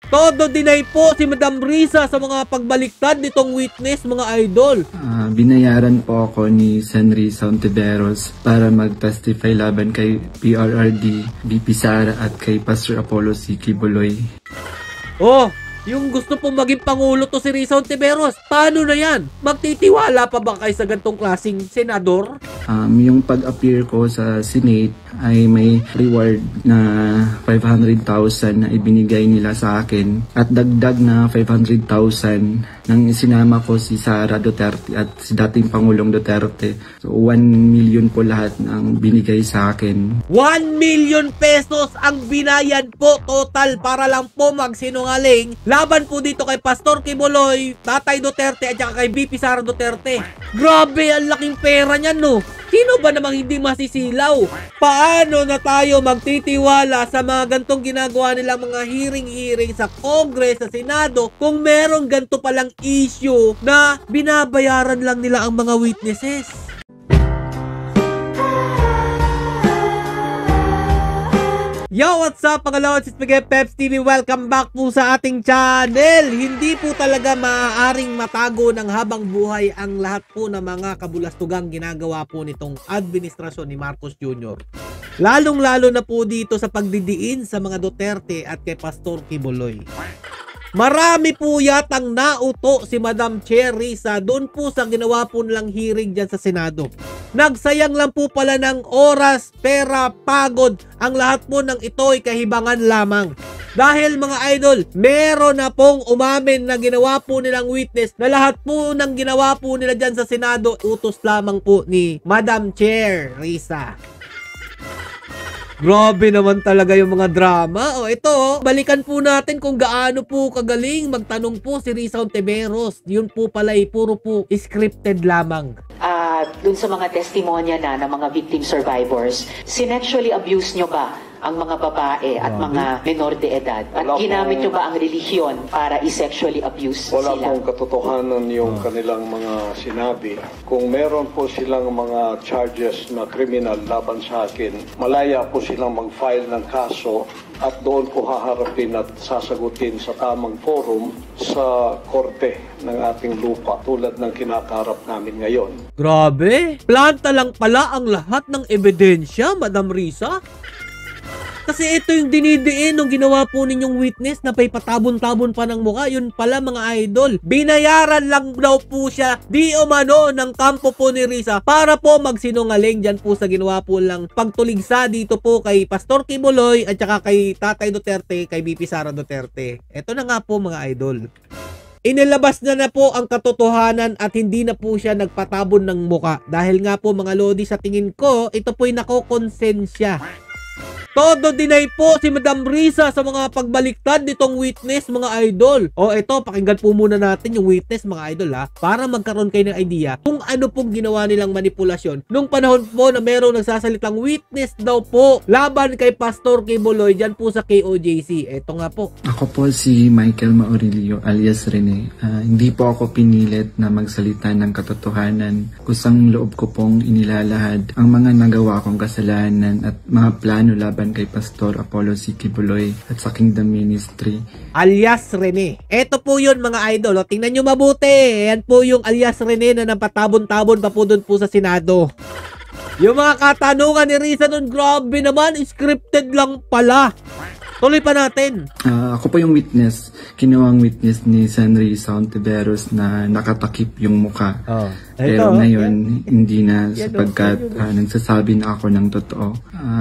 Todo deny po si Madam Risa sa mga pagbaliktad nitong witness, mga idol. Binayaran po ako ni Sen. Risa Ontiveros para mag-testify laban kay PRRD, BP Sara at kay Pastor Apollo C. Kibuloy. Oh, yung gusto pong maging pangulo to si Risa Ontiveros, paano na yan? Magtitiwala pa ba kayo sa gantong klaseng senador? Yung pag-appear ko sa Senate ay may reward na 500,000 na ibinigay nila sa akin at dagdag na 500,000 nang isinama ko si Sara Duterte at si dating Pangulong Duterte. So 1 million po lahat ng binigay sa akin. 1 million pesos ang binayad po total para lang po magsinungaling laban po dito kay Pastor Kibuloy, Tatay Duterte at saka kay BP Sara Duterte. Grabe, ang laking pera niyan, no? Sino ba namang hindi masisilaw? Paano na tayo magtitiwala sa mga gantong ginagawa nilang mga hearing sa Congress, sa Senado, kung merong ganto palang issue na binabayaran lang nila ang mga witnesses? Yo, what's up mga lods? It's Miguel Peps TV. Welcome back po sa ating channel. Hindi po talaga maaaring matago ng habang buhay ang lahat po ng mga kabulastugang ginagawa po nitong administrasyon ni Marcos Jr. Lalong-lalo na po dito sa pagdidiin sa mga Duterte at kay Pastor Kibuloy. Marami po yatang nauto si Madam Chair Risa doon po sa ginawa po nilang hearing dyan sa Senado. Nagsayang lang po pala ng oras, pera, pagod. Ang lahat po ng ito ay kahibangan lamang. Dahil mga idol, meron na pong umamin na ginawa po nilang witness na lahat po ng ginawa po nila dyan sa Senado, utos lamang po ni Madam Chair Risa. Grabe naman talaga yung mga drama. O ito, balikan po natin kung gaano po kagaling magtanong po si Risa Ontiveros. Yun po pala puro po scripted lamang. Dun sa mga testimonya na ng mga victim survivors, sinexually abuse nyo ba ang mga babae at mga menor de edad? At ginamit nyo ba ang relihiyon para i-sexually abuse sila? Wala pong katotohanan yung kanilang mga sinabi. Kung meron po silang mga charges na criminal laban sa akin, malaya po silang mag-file ng kaso at doon po haharapin at sasagutin sa tamang forum sa korte ng ating lupa tulad ng kinakaharap namin ngayon. Grabe! Planta lang pala ang lahat ng ebidensya, Madam Risa. Kasi ito yung dinidiin nung ginawa po ninyong witness na pay patabon-tabon pa ng mukha. Yun pala mga idol. Binayaran lang daw po siya di umano ng kampo po ni Risa para po magsinungaling dyan po sa ginawa po lang pagtuligsa dito po kay Pastor Kibuloy at saka kay Tatay Duterte, kay BP Sara Duterte. Ito na nga po mga idol. Inilabas na po ang katotohanan at hindi na po siya nagpatabon ng muka. Dahil nga po mga lodi, sa tingin ko, ito po'y nakokonsensya. Todo deny po si Madam Risa sa mga pagbaliktad nitong witness, mga idol. O ito, pakinggan po muna natin yung witness, mga idol ha, para magkaroon kayo ng idea kung ano pong ginawa nilang manipulasyon nung panahon po na merong nagsasalitang witness daw po laban kay Pastor Kibuloy dyan po sa KOJC. Ito nga po. Ako po si Michael Maurilio alias Rene. Hindi po ako pinilit na magsalita ng katotohanan. Kusang loob ko pong inilalahad ang mga nagawa kong kasalanan at mga plano laban kay Pastor Apollo C. Kibuloy at sa Kingdom Ministry. Alias Rene. Ito po yun mga idol. O, tingnan nyo mabuti. Yan po yung alias Rene na napatabon-tabon pa po doon po sa Senado. Yung mga katanungan ni Risa doon, grabe naman, scripted lang pala. Tuloy pa natin. Ako po yung witness, kinawang witness ni Sen. Risa Ontiveros na nakatakip yung mukha. Pero ngayon, hindi na sapagkat nagsasabi na ako ng totoo.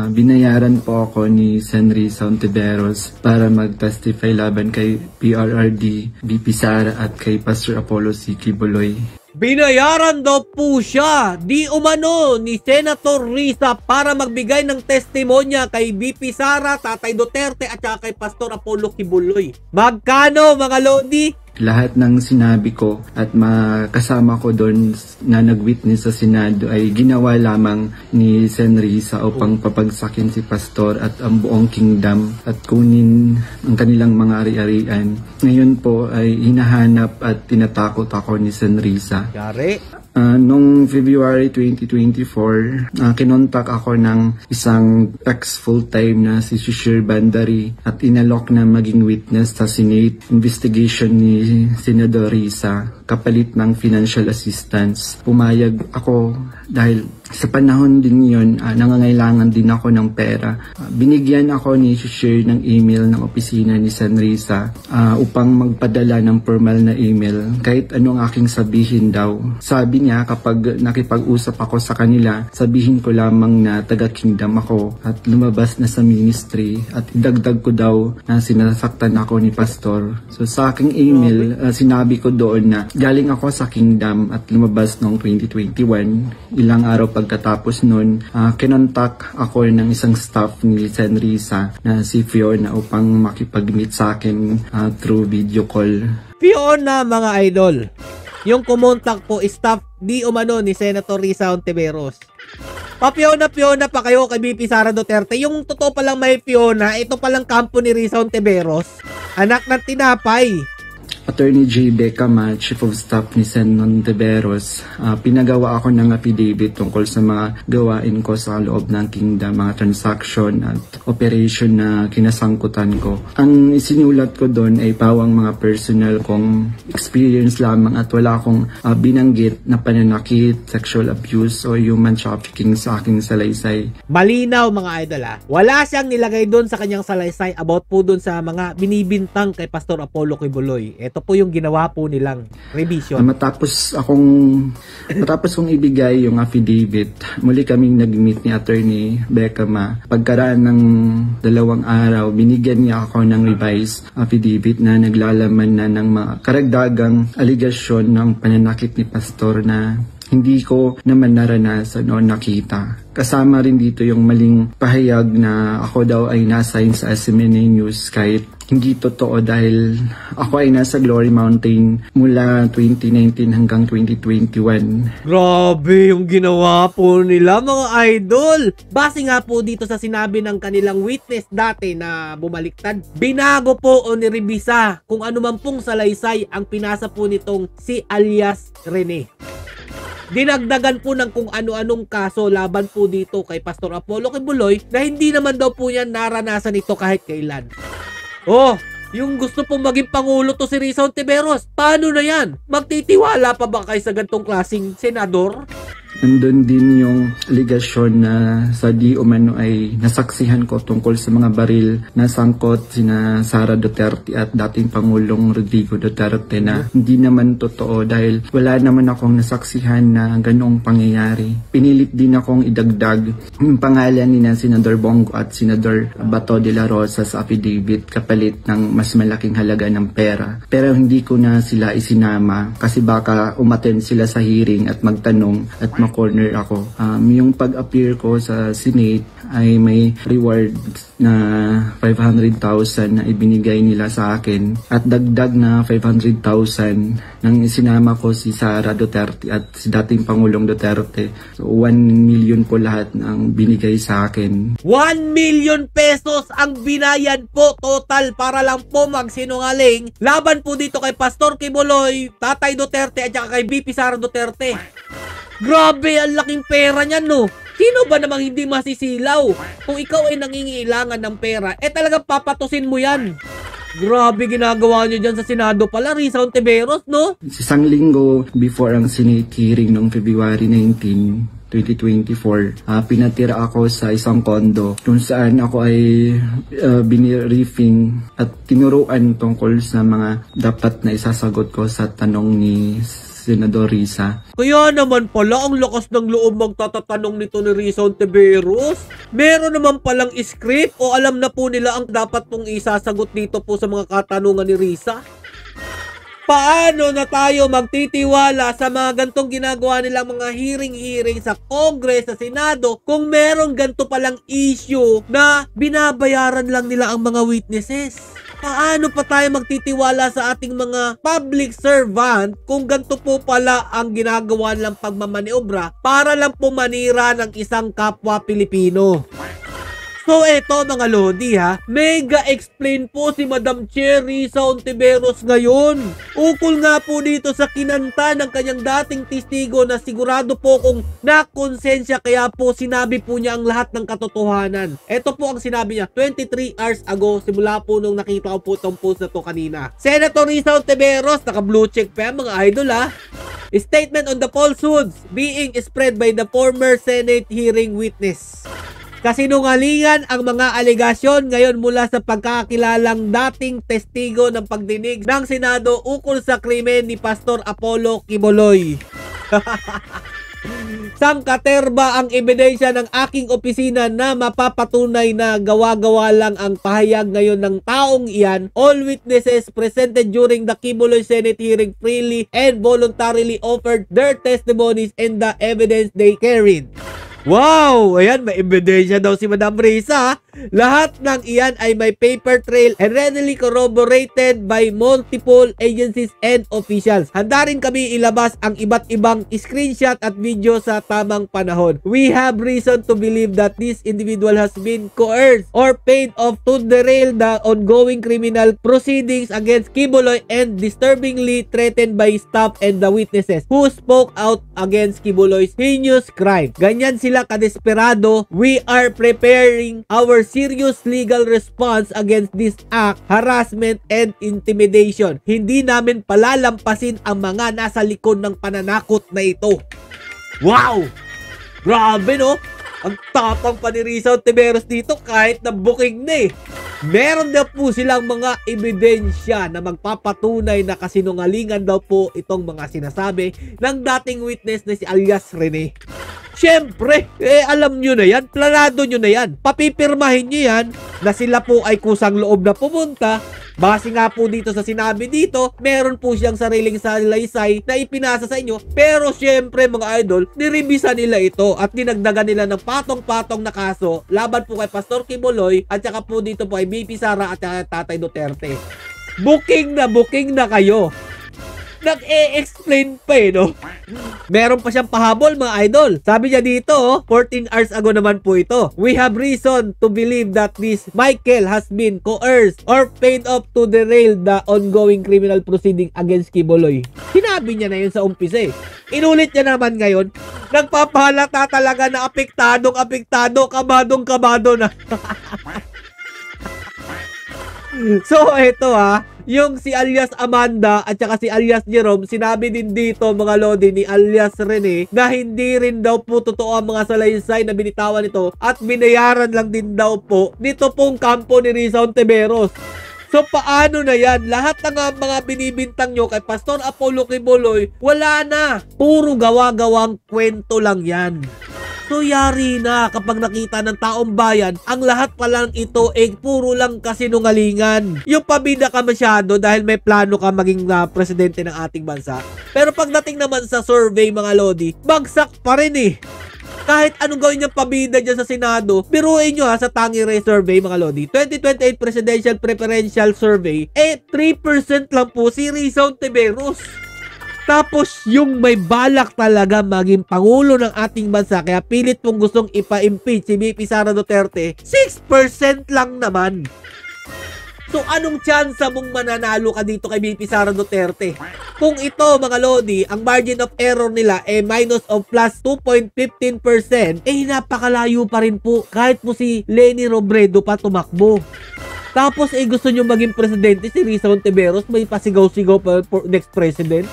Binayaran po ako ni Sen. Risa Ontiveros para mag-testify laban kay PRRD, BP Sara at kay Pastor Apollo C. Kibuloy. Binayaran daw po siya di umano ni Senator Risa para magbigay ng testimonya kay BP Sara, Tatay Duterte at saka kay Pastor Apollo Kibuloy. Magkano mga lodi? Lahat ng sinabi ko at makasama ko doon na nag-witness sa Senado ay ginawa lamang ni Sen. Risa upang papagsakin si Pastor at ang buong kingdom at kunin ang kanilang mga ari-arian. Ngayon po ay hinahanap at tinatakot ako ni Sen. Risa. Yari. Noong February 2024, kinontak ako ng isang ex-full-time na si Shishir Bandari at inalok na maging witness sa Senate investigation ni Senador Risa kapalit ng financial assistance. Pumayag ako dahil sa panahon din yun, nangangailangan din ako ng pera. Binigyan ako ni Shishir ng email ng opisina ni Sen. Risa upang magpadala ng formal na email kahit anong aking sabihin daw. Sabi niya kapag nakipag-usap ako sa kanila, sabihin ko lamang na taga-kingdom ako at lumabas na sa ministry at idagdag ko daw na sinasaktan ako ni pastor. So sa aking email, sinabi ko doon na galing ako sa kingdom at lumabas noong 2021. Ilang araw pagkatapos nun, kinontak ako ng isang staff ni Sen. Risa na si Fiona upang makipag-meet sa akin through video call. Fiona, mga idol, yung kumontak po staff di umano ni Senator Risa Hontiveros. Fiona pa kayo kay BP Sara Duterte. Yung totoo palang may Fiona, ito palang kampo ni Risa Hontiveros. Anak ng tinapay. Attorney J. Becama, Chief of Staff ni Sen. Hontiveros, pinagawa ako ng affidavit tungkol sa mga gawain ko sa loob ng kingdom, mga transaction at operation na kinasangkutan ko. Ang isinulat ko doon ay pawang mga personal kong experience lamang at wala akong binanggit na pananakit, sexual abuse o human trafficking sa aking salaysay. Malinaw, mga idol Wala siyang nilagay doon sa kanyang salaysay about po doon sa mga binibintang kay Pastor Apollo Kibuloy. Ito po yung ginawa po nilang revision. Matapos kong ibigay yung affidavit, muli kaming nag-meet ni Attorney Becama. Pagkaraan ng 2 araw, binigyan niya ako ng revised affidavit na naglalaman na ng mga karagdagang aligasyon ng pananakit ni Pastor na hindi ko naman naranasan o nakita. Kasama rin dito yung maling pahayag na ako daw ay na-assign sa SMNA News kahit hindi totoo dahil ako ay nasa Glory Mountain mula 2019 hanggang 2021. Grabe yung ginawa po nila, mga idol. Base nga po dito sa sinabi ng kanilang witness dati na bumaliktad, binago po o niribisa kung ano man pong salaysay ang pinasa po nitong si alias Rene. Dinagdagan po ng kung ano-anong kaso laban po dito kay Pastor Apollo Kibuloy na hindi naman daw po yan naranasan ito kahit kailan. Oh, yung gusto pong maging pangulo to si Risa Hontiveros, paano na yan? Magtitiwala pa ba kayo sa gantong klaseng senador? Nandun din yung ligasyon na sa di umano ay nasaksihan ko tungkol sa mga baril na sangkot sina Sara Duterte at dating Pangulong Rodrigo Duterte na hindi naman totoo dahil wala naman akong nasaksihan na ganoong pangyayari. Pinilit din akong idagdag yung pangalan ni na Senador Bongo at Senador Bato de la Rosa sa affidavit kapalit ng mas malaking halaga ng pera. Pero hindi ko na sila isinama kasi baka umattend sila sa hearing at magtanong at corner ako. Yung pag-appear ko sa Senate ay may reward na 500,000 na ibinigay nila sa akin at dagdag na 500,000 nang isinama ko si Sara Duterte at si dating Pangulong Duterte. So 1 million po lahat ng binigay sa akin. 1 million pesos ang binayad po total para lang po magsinungaling laban po dito kay Pastor Kibuloy, Tatay Duterte at saka kay BP Sara Duterte. Grabe, ang laking pera niyan, no? Sino ba namang hindi masisilaw? Kung ikaw ay nangingailangan ng pera, talagang papatusin mo yan. Grabe ginagawa niyo dyan sa Senado pala, Risa Hontiveros, no? Isang linggo before ang Senate hearing noong February 19, 2024, pinatira ako sa isang kondo kung saan ako ay biniriefing at tinuruan tungkol sa mga dapat na isasagot ko sa tanong ni Senador Risa. Kaya naman pala ang lakas ng loob magtatatanong nito ni Risa Hontiveros. Meron naman palang script o alam na po nila ang dapat pong isasagot dito po sa mga katanungan ni Risa. Paano na tayo magtitiwala sa mga gantong ginagawa nilang mga hearing sa Congress, sa Senado, kung meron ganto palang issue na binabayaran lang nila ang mga witnesses? Paano pa tayo magtitiwala sa ating mga public servant kung ganito po pala ang ginagawa nilang pagmamaniobra para lang po manira ng isang kapwa Pilipino? So eto mga Lodi ha, mega explain po si Madam Cherry sa Ontiveros ngayon. Ukol nga po dito sa kinanta ng kanyang dating testigo na sigurado po kung nakonsensya, kaya po sinabi po niya ang lahat ng katotohanan. Ito po ang sinabi niya 23 hours ago, simula po nung nakita ko po itong post na to kanina. Senator Risa Ontiveros, naka blue check pa yan mga idol ha. Statement on the falsehoods being spread by the former Senate hearing witness. Kasinungalingan ang mga alegasyon ngayon mula sa pagkakakilalang dating testigo ng pagdinig ng Senado ukol sa krimen ni Pastor Apollo Quiboloy. Sangkaterba ang ebidensya ng aking opisina na mapapatunay na gawa-gawa lang ang pahayag ngayon ng taong iyan. All witnesses presented during the Quiboloy Senate hearing freely and voluntarily offered their testimonies and the evidence they carried. Wow! Ayan, may ebidensya daw si Madam Risa. Lahat ng iyan ay may paper trail and readily corroborated by multiple agencies and officials. Handa rin kami ilabas ang iba't ibang screenshot at video sa tamang panahon. We have reason to believe that this individual has been coerced or paid off to derail the ongoing criminal proceedings against Quiboloy and disturbingly threatened by staff and the witnesses who spoke out against Quiboloy's heinous crime. Ganyan sila kadesperado. We are preparing our serious legal response against this act, harassment and intimidation. Hindi namin palalampasin ang mga nasa likod ng pananakot na ito. Wow! Grabe no? Ang tapang pa ni Risa Ontiveros dito kahit na booking na eh. Meron daw po silang mga ebidensya na magpapatunay na kasinungalingan daw po itong mga sinasabi ng dating witness na si alias Rene. Siyempre, alam nyo na yan, planado nyo na yan, papipirmahin nyo yan na sila po ay kusang loob na pumunta. Base nga po dito sa sinabi dito, meron po siyang sariling salaysay na ipinasa sa inyo. Pero syempre mga idol, niribisa nila ito at dinagdagan nila ng patong-patong na kaso laban po kay Pastor Quiboloy at saka po dito po ay BP Sara at saka Tatay Duterte. Booking na kayo. Nag-e-explain pa eh, no? Meron pa siyang pahabol mga idol. Sabi niya dito, 14 hours ago naman po ito. We have reason to believe that this Michael has been coerced or paid off to derail the ongoing criminal proceeding against Quiboloy. Sinabi niya na yun sa umpisa eh. Inulit niya naman ngayon. Nagpapahalata talaga na apektado, kabadong na. So, ito yung si alias Amanda at saka si alias Jerome, sinabi din dito mga Lodi ni alias Rene na hindi rin daw po totoo ang mga salaysay na binitawan nito at binayaran lang din daw po nito pong kampo ni Risa Ontiveros. So paano na yan? Lahat ng mga binibintang nyo kay Pastor Apollo Quiboloy, wala na. Puro gawa-gawang kwento lang yan. So yari na kapag nakita ng taong bayan, ang lahat pa lang ito puro lang kasinungalingan. Yung pabida ka masyado dahil may plano ka maging presidente ng ating bansa. Pero pagdating naman sa survey mga Lodi, bagsak pa rin eh. Kahit anong gawin niyang pabida dyan sa Senado, biruin nyo sa Tangere Survey mga Lodi, 2028 Presidential Preferential Survey, 3% lang po si Risa Ontiveros. Tapos yung may balak talaga maging pangulo ng ating bansa, kaya pilit pong gustong ipa-impeach si BP Sara Duterte, 6% lang naman. So anong tsansa mong mananalo ka dito kay BP Sara Duterte? Kung ito mga Lodi, ang margin of error nila minus of plus 2.15%, napakalayo pa rin po kahit po si Leni Robredo pa tumakbo. Tapos gusto nyo maging presidente si Risa Ontiveros, may pasigaw-sigaw pa for next president.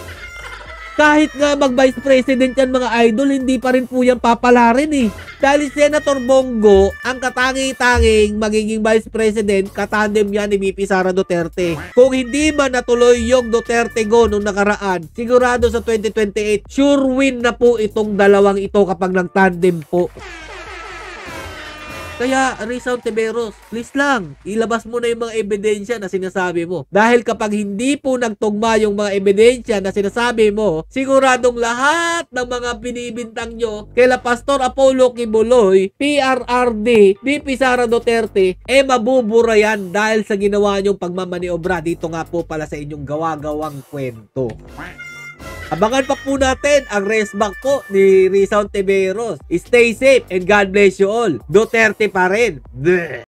Kahit nga mag-vice president yan mga idol, hindi pa rin po yan papalarin eh. Dahil Senator Bongo, ang katangi-tanging magiging vice president, katandem yan ni BP Sara Duterte. Kung hindi man natuloy yung Duterte go nung nakaraan, sigurado sa 2028, sure win na po itong dalawang ito kapag nag-tandem po. Kaya Risa Ontiveros, please lang, ilabas mo na yung mga ebidensya na sinasabi mo. Dahil kapag hindi po nagtugma yung mga ebidensya na sinasabi mo, siguradong lahat ng mga binibintang nyo kaila Pastor Apollo Quiboloy, PRRD, BP Sara Duterte, mabubura yan dahil sa ginawa nyong pagmamaniobra dito nga po pala sa inyong gawa-gawang kwento. Abangan pa po natin ang race back po ni Risa Ontiveros. Stay safe and God bless you all. Duterte pa rin. Bleh.